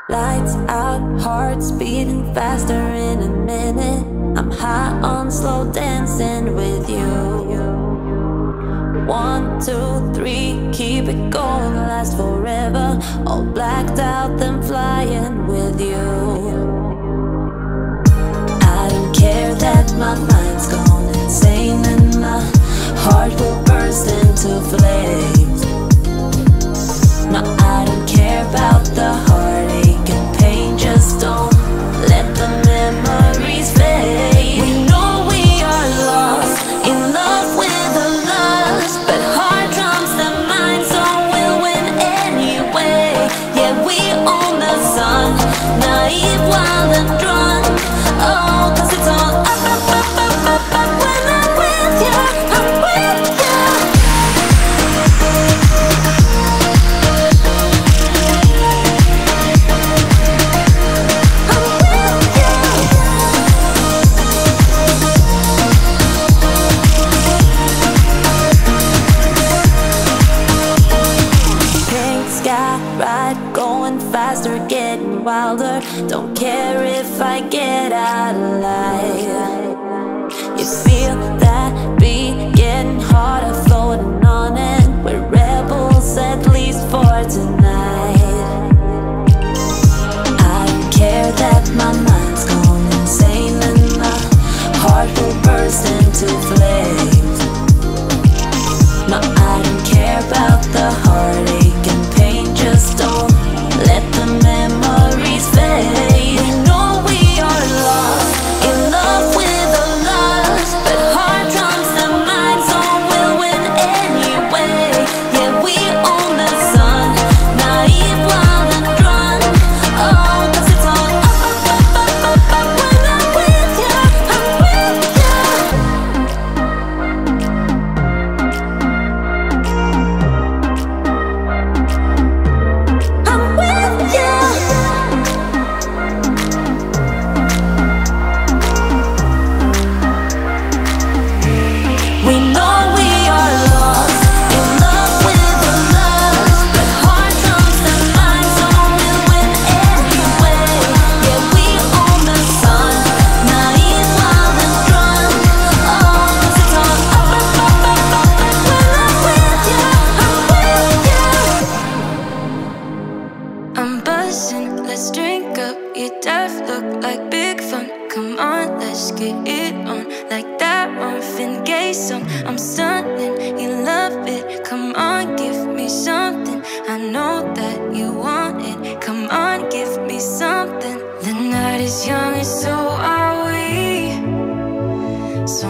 Lights out, hearts beating faster in a minute. I'm high on slow dancing with you. 1, 2, 3, keep it going, last forever. All blacked out, then flying with you. I don't care that my mind's gone insane and my heart will burst into flames. No, I don't care about the heartache and pain. Just don't let the memories fade. We know we are lost, in love with the lust, but heart trumps the mind, so we'll win anyway. Yeah, we own the sun, naive, wild and drunk. Oh, 'cause it's all up, up, up, up, up, up. When I'm with you, I'm with you. Ride, going faster, getting wilder. Don't care if I get out of line. You feel that beat getting harder, floating on it. We're rebels, at least for tonight. I don't care that my mind's gone insane and my heart will burst into flames. No, I don't care about the heartache and pain. Just don't let the memories fade. We know we are lost, in love with the lust, but heart trumps the mind, so we'll win anyway. Yeah, we own the sun, naive, wild and drunk. Oh, 'cause it's all up, up, up, up, up, up. When I'm with you, I'm with you. We know we are lost, in love with the lust, but heart trumps the mind, so we'll win anyway. Yeah, we own the sun, naive, wild and drunk. Oh, 'cause it's all up, up, up, up, up, up. When I'm with you, I'm with you. I'm buzzing, let's drink up. Your death look like big fun. Come on, let's get it on. Like that Marvin Gaye song. I'm stunning, you love it. Come on, give me something. I know that you want it. Come on, give me something. The night is young and so are we. So